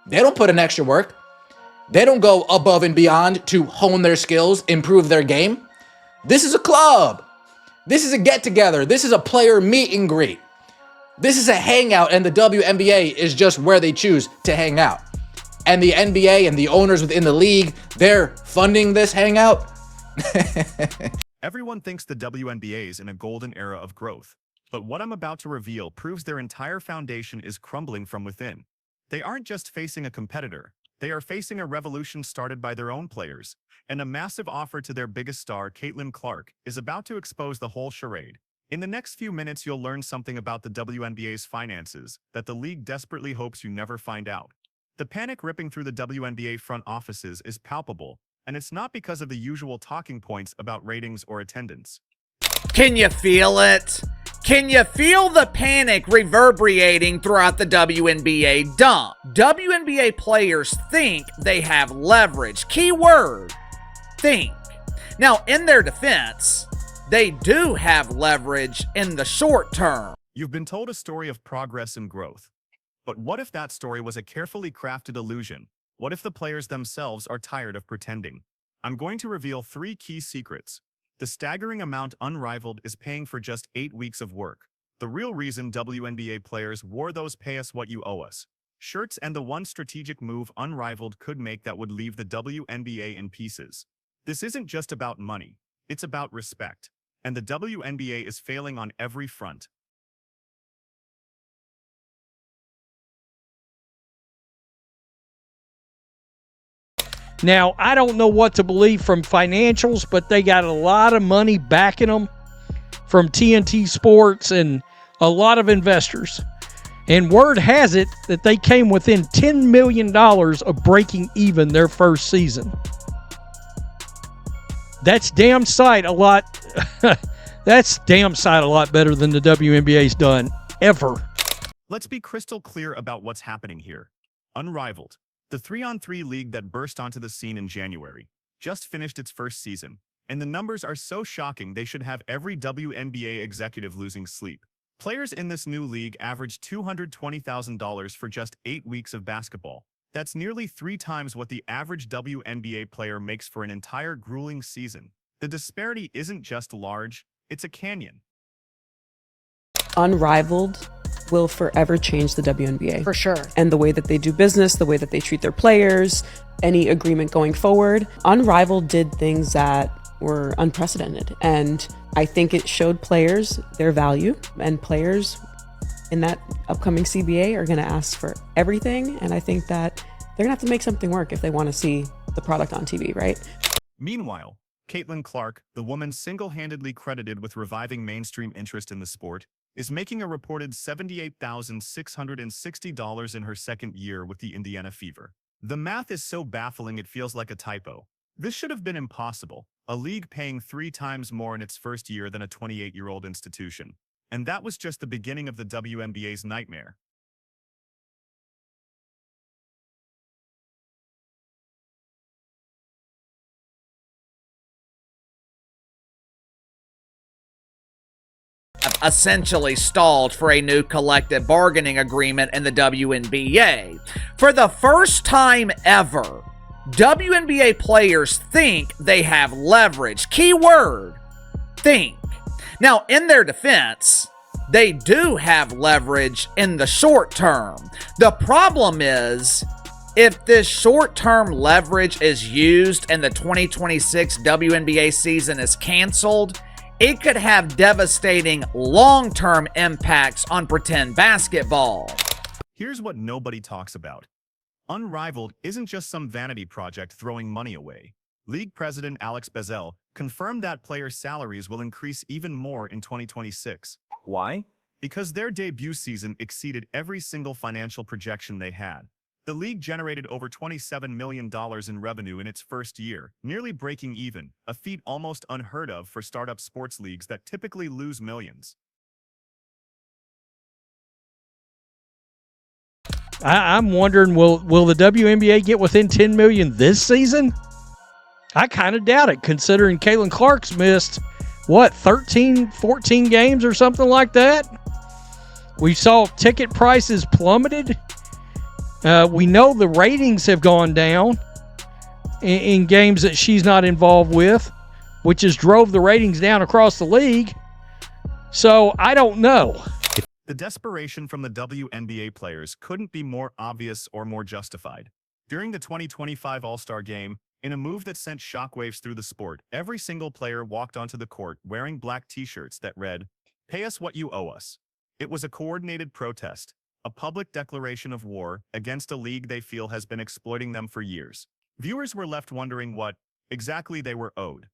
They don't put in extra work. They don't go above and beyond to hone their skills, improve their game. This is a club. This is a get-together. This is a player meet and greet. This is a hangout, and the WNBA is just where they choose to hang out. And the NBA and the owners within the league, they're funding this hangout. Everyone thinks the WNBA is in a golden era of growth, but what I'm about to reveal proves their entire foundation is crumbling from within. They aren't just facing a competitor. They are facing a revolution started by their own players, and a massive offer to their biggest star, Caitlin Clark, is about to expose the whole charade. In the next few minutes, you'll learn something about the WNBA's finances that the league desperately hopes you never find out. The panic ripping through the WNBA front offices is palpable, and it's not because of the usual talking points about ratings or attendance. Can you feel it? Can you feel the panic reverberating throughout the WNBA dump? WNBA players think they have leverage. Key word, think. Now, in their defense, they do have leverage in the short term. You've been told a story of progress and growth. But what if that story was a carefully crafted illusion? What if the players themselves are tired of pretending? I'm going to reveal 3 key secrets. The staggering amount Unrivaled is paying for just 8 weeks of work. The real reason WNBA players wore those "pay us what you owe us" shirts, and the one strategic move Unrivaled could make that would leave the WNBA in pieces. This isn't just about money. It's about respect. And the WNBA is failing on every front. Now, I don't know what to believe from financials, but they got a lot of money backing them from TNT Sports and a lot of investors. And word has it that they came within $10 million of breaking even their first season. That's damn sight a lot. That's damn sight a lot better than the WNBA's done ever. Let's be crystal clear about what's happening here. Unrivaled, the 3-on-3 league that burst onto the scene in January, just finished its first season, and the numbers are so shocking they should have every WNBA executive losing sleep. Players in this new league averaged $220,000 for just 8 weeks of basketball. That's nearly 3 times what the average WNBA player makes for an entire grueling season. The disparity isn't just large, it's a canyon. Unrivaled will forever change the WNBA. For sure. And the way that they do business, the way that they treat their players, any agreement going forward. Unrivaled did things that were unprecedented. And I think it showed players their value, and players in that upcoming CBA are going to ask for everything. And I think that they're going to have to make something work if they want to see the product on TV, right? Meanwhile, Caitlin Clark, the woman single-handedly credited with reviving mainstream interest in the sport, is making a reported $78,660 in her second year with the Indiana Fever. The math is so baffling it feels like a typo. This should have been impossible, a league paying 3 times more in its first year than a 28-year-old institution. And that was just the beginning of the WNBA's nightmare. Essentially stalled for a new collective bargaining agreement in the WNBA. For the first time ever, WNBA players think they have leverage. Key word, think. Now, in their defense, they do have leverage in the short term. The problem is, if this short-term leverage is used and the 2026 WNBA season is canceled, it could have devastating long-term impacts on pretend basketball. Here's what nobody talks about. Unrivaled isn't just some vanity project throwing money away. League President Alex Bezel confirmed that players' salaries will increase even more in 2026. Why? Because their debut season exceeded every single financial projection they had. The league generated over $27 million in revenue in its first year, nearly breaking even, a feat almost unheard of for startup sports leagues that typically lose millions. I'm wondering, will the WNBA get within $10 million this season? I kind of doubt it, considering Caitlin Clark's missed, 13, 14 games or something like that? We saw ticket prices plummeted. We know the ratings have gone down in games that she's not involved with, which has drove the ratings down across the league. So I don't know. The desperation from the WNBA players couldn't be more obvious or more justified. During the 2025 All-Star Game, in a move that sent shockwaves through the sport, every single player walked onto the court wearing black t-shirts that read, "Pay us what you owe us." It was a coordinated protest, a public declaration of war against a league they feel has been exploiting them for years. Viewers were left wondering what exactly they were owed.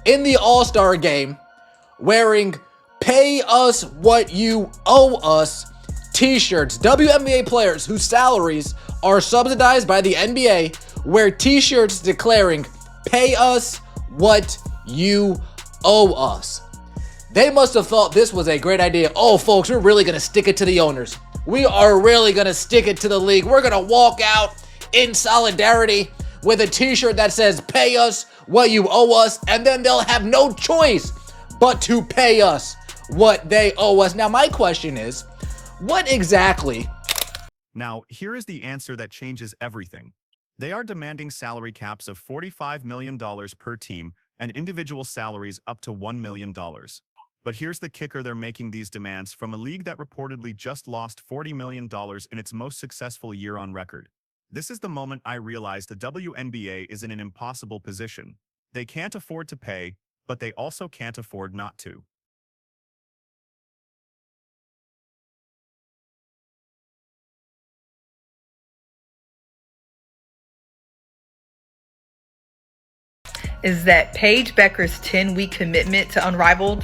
In the All-Star Game, wearing "Pay us what you owe us" t-shirts, WNBA players whose salaries are subsidized by the NBA wear t-shirts declaring "Pay us what you owe us." They must have thought this was a great idea. Oh, folks, we're really going to stick it to the owners. We are really going to stick it to the league. We're going to walk out in solidarity with a t-shirt that says "Pay us what you owe us," and then they'll have no choice but to pay us what they owe us. Now, my question is, what exactly? Now, here is the answer that changes everything. They are demanding salary caps of $45 million per team and individual salaries up to $1 million. But here's the kicker: they're making these demands from a league that reportedly just lost $40 million in its most successful year on record. This is the moment I realized the WNBA is in an impossible position. They can't afford to pay, but they also can't afford not to. Is that Paige Becker's 10-week commitment to Unrivaled?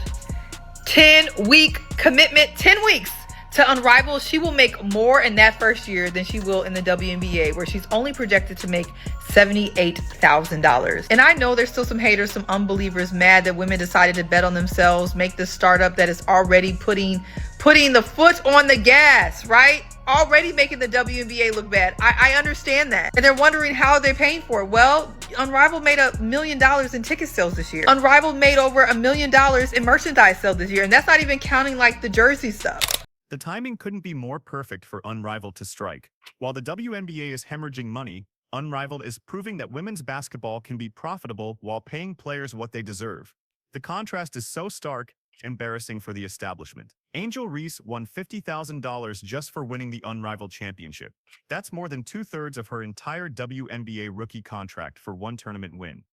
10-week commitment, 10 weeks to Unrivaled. She will make more in that first year than she will in the WNBA, where she's only projected to make $78,000. And I know there's still some haters, some unbelievers mad that women decided to bet on themselves, make this startup that is already putting the foot on the gas, right? Already making the WNBA look bad. I understand that. And they're wondering how they're paying for it. Well, Unrivaled made $1 million in ticket sales this year. Unrivaled made over $1 million in merchandise sales this year. And that's not even counting like the jersey stuff. The timing couldn't be more perfect for Unrivaled to strike. While the WNBA is hemorrhaging money, Unrivaled is proving that women's basketball can be profitable while paying players what they deserve. The contrast is so stark, embarrassing for the establishment. Angel Reese won $50,000 just for winning the Unrivaled championship. That's more than 2/3 of her entire WNBA rookie contract for one tournament win.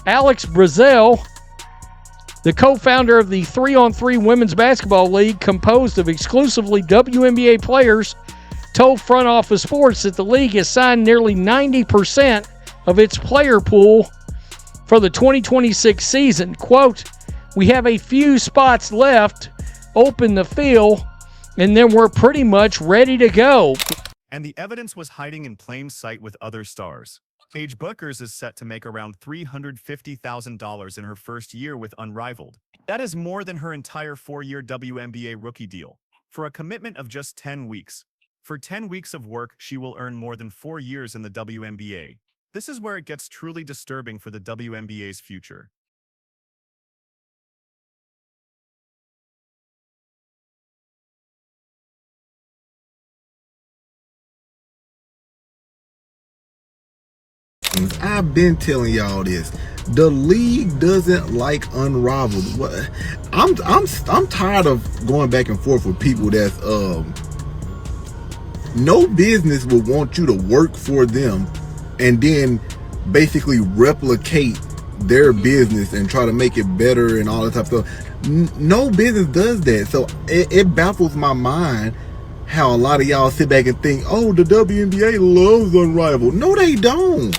Alex Brazell, the co-founder of the 3-on-3 Women's Basketball League composed of exclusively WNBA players, told Front Office Sports that the league has signed nearly 90% of its player pool for the 2026 season. Quote, "We have a few spots left open to fill, and then we're pretty much ready to go." And the evidence was hiding in plain sight with other stars. Paige Bueckers is set to make around $350,000 in her first year with Unrivaled. That is more than her entire 4-year WNBA rookie deal, for a commitment of just 10 weeks. For 10 weeks of work, she will earn more than 4 years in the WNBA. This is where it gets truly disturbing for the WNBA's future. I've been telling y'all this. The league doesn't like Unrivaled. I'm tired of going back and forth with people that's no business would want you to work for them and then basically replicate their business and try to make it better and all that type of stuff. No business does that. So it baffles my mind how a lot of y'all sit back and think, oh, the WNBA loves Unrivaled. No, they don't.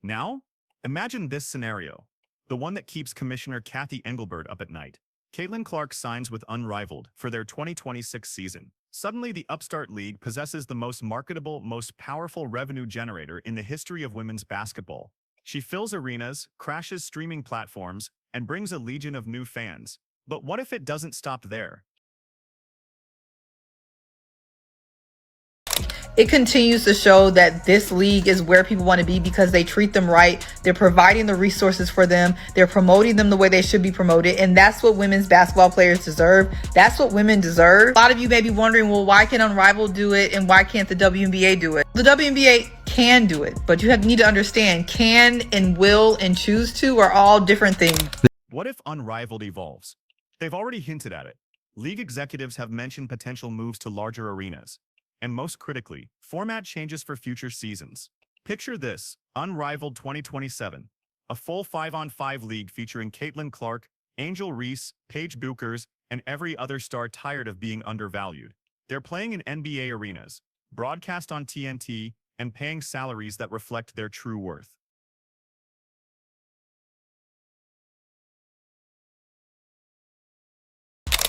Now, imagine this scenario, the one that keeps Commissioner Kathy Engelbert up at night. Caitlin Clark signs with Unrivaled for their 2026 season. Suddenly, the upstart league possesses the most marketable, most powerful revenue generator in the history of women's basketball. She fills arenas, crashes streaming platforms, and brings a legion of new fans. But what if it doesn't stop there? It continues to show that this league is where people want to be because they treat them right. They're providing the resources for them. They're promoting them the way they should be promoted. And that's what women's basketball players deserve. That's what women deserve. A lot of you may be wondering, well, why can Unrivaled do it and why can't the WNBA do it? The WNBA can do it, but you need to understand can and will and choose to are all different things. What if Unrivaled evolves? They've already hinted at it. League executives have mentioned potential moves to larger arenas. And most critically, format changes for future seasons. Picture this, Unrivaled 2027, a full 5-on-5 league featuring Caitlin Clark, Angel Reese, Paige Buchers, and every other star tired of being undervalued. They're playing in NBA arenas, broadcast on TNT, and paying salaries that reflect their true worth.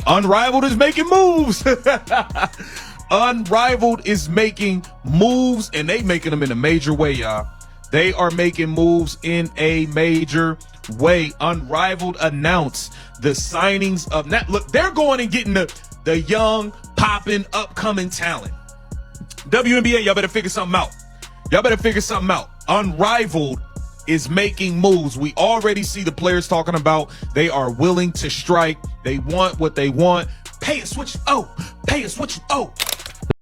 Unrivaled is making moves. Unrivaled is making moves, and they making them in a major way, y'all. They are making moves in a major way. Unrivaled announced the signings of look, they're going and getting the young, popping, upcoming talent. WNBA, y'all better figure something out. Y'all better figure something out. Unrivaled is making moves. We already see the players talking about they are willing to strike. They want what they want. Pay us what you owe. Pay us what you owe.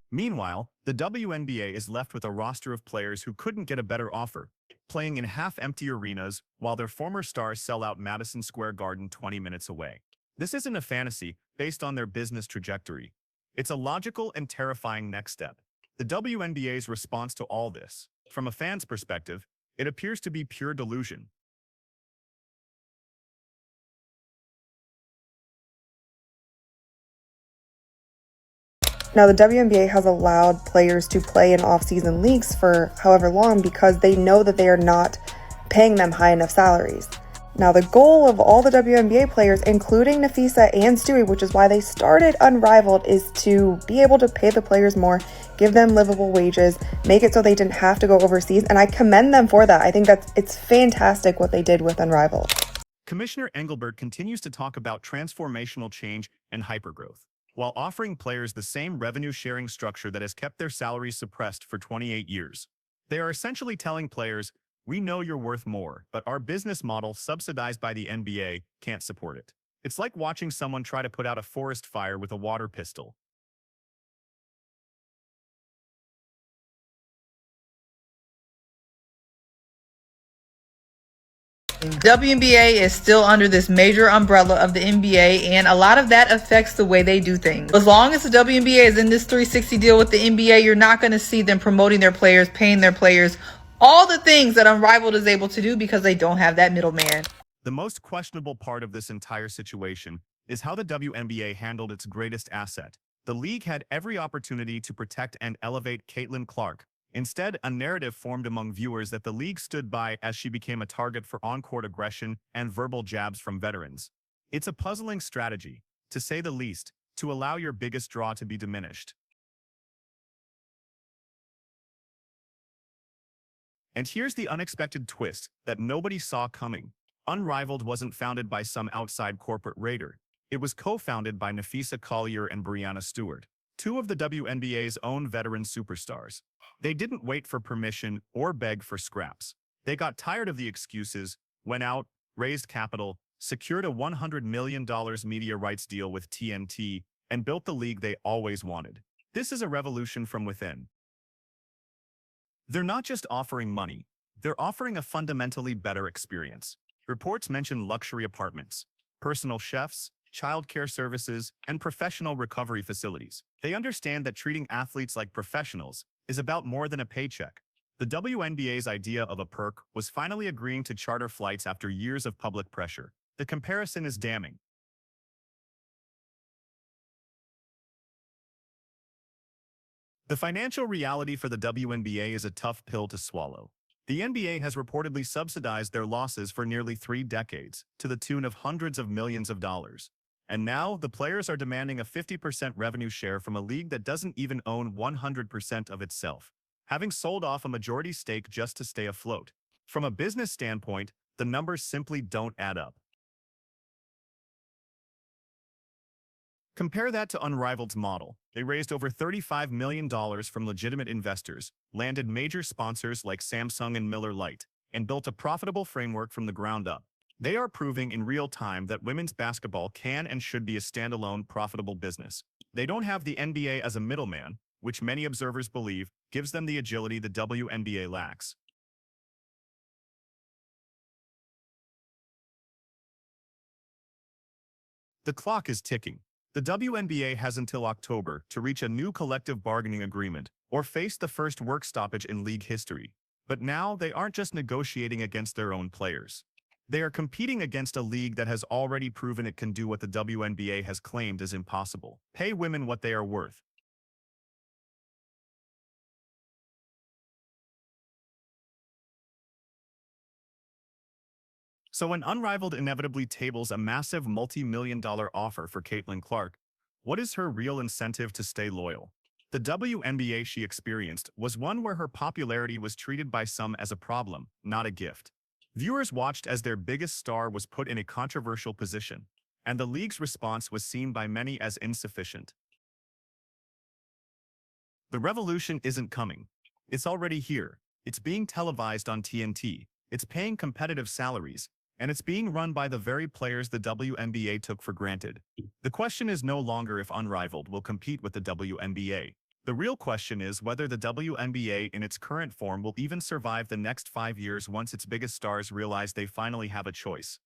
Meanwhile, the WNBA is left with a roster of players who couldn't get a better offer, playing in half-empty arenas while their former stars sell out Madison Square Garden 20 minutes away. This isn't a fantasy based on their business trajectory. It's a logical and terrifying next step. The WNBA's response to all this, from a fan's perspective, it appears to be pure delusion. Now, the WNBA has allowed players to play in off-season leagues for however long because they know that they are not paying them high enough salaries. Now, the goal of all the WNBA players, including Nafisa and Stewie, which is why they started Unrivaled, is to be able to pay the players more, give them livable wages, make it so they didn't have to go overseas, and I commend them for that. I think it's fantastic what they did with Unrivaled. Commissioner Engelbert continues to talk about transformational change and hypergrowth, while offering players the same revenue-sharing structure that has kept their salaries suppressed for 28 years. They are essentially telling players, we know you're worth more, but our business model, subsidized by the NBA, can't support it. It's like watching someone try to put out a forest fire with a water pistol. WNBA is still under this major umbrella of the NBA, and a lot of that affects the way they do things. As long as the WNBA is in this 360 deal with the NBA, you're not going to see them promoting their players, paying their players, all the things that Unrivaled is able to do because they don't have that middleman. The most questionable part of this entire situation is how the WNBA handled its greatest asset. The league had every opportunity to protect and elevate Caitlin Clark. Instead, a narrative formed among viewers that the league stood by as she became a target for on-court aggression and verbal jabs from veterans. It's a puzzling strategy, to say the least, to allow your biggest draw to be diminished. And here's the unexpected twist that nobody saw coming. Unrivaled wasn't founded by some outside corporate raider. It was co-founded by Nafisa Collier and Brianna Stewart, two of the WNBA's own veteran superstars. They didn't wait for permission or beg for scraps. They got tired of the excuses, went out, raised capital, secured a $100 million media rights deal with TNT, and built the league they always wanted. This is a revolution from within. They're not just offering money, they're offering a fundamentally better experience. Reports mention luxury apartments, personal chefs, childcare services, and professional recovery facilities. They understand that treating athletes like professionals is about more than a paycheck. The WNBA's idea of a perk was finally agreeing to charter flights after years of public pressure. The comparison is damning. The financial reality for the WNBA is a tough pill to swallow. The NBA has reportedly subsidized their losses for nearly 3 decades, to the tune of hundreds of millions of dollars. And now, the players are demanding a 50% revenue share from a league that doesn't even own 100% of itself, having sold off a majority stake just to stay afloat. From a business standpoint, the numbers simply don't add up. Compare that to Unrivaled's model. They raised over $35 million from legitimate investors, landed major sponsors like Samsung and Miller Lite, and built a profitable framework from the ground up. They are proving in real time that women's basketball can and should be a standalone, profitable business. They don't have the NBA as a middleman, which many observers believe gives them the agility the WNBA lacks. The clock is ticking. The WNBA has until October to reach a new collective bargaining agreement or face the first work stoppage in league history. But now they aren't just negotiating against their own players. They are competing against a league that has already proven it can do what the WNBA has claimed is impossible: pay women what they are worth. So when Unrivaled inevitably tables a massive multi-million-dollar offer for Caitlin Clark, what is her real incentive to stay loyal? The WNBA she experienced was one where her popularity was treated by some as a problem, not a gift. Viewers watched as their biggest star was put in a controversial position, and the league's response was seen by many as insufficient. The revolution isn't coming. It's already here. It's being televised on TNT. It's paying competitive salaries, and it's being run by the very players the WNBA took for granted. The question is no longer if Unrivaled will compete with the WNBA. The real question is whether the WNBA in its current form will even survive the next 5 years once its biggest stars realize they finally have a choice.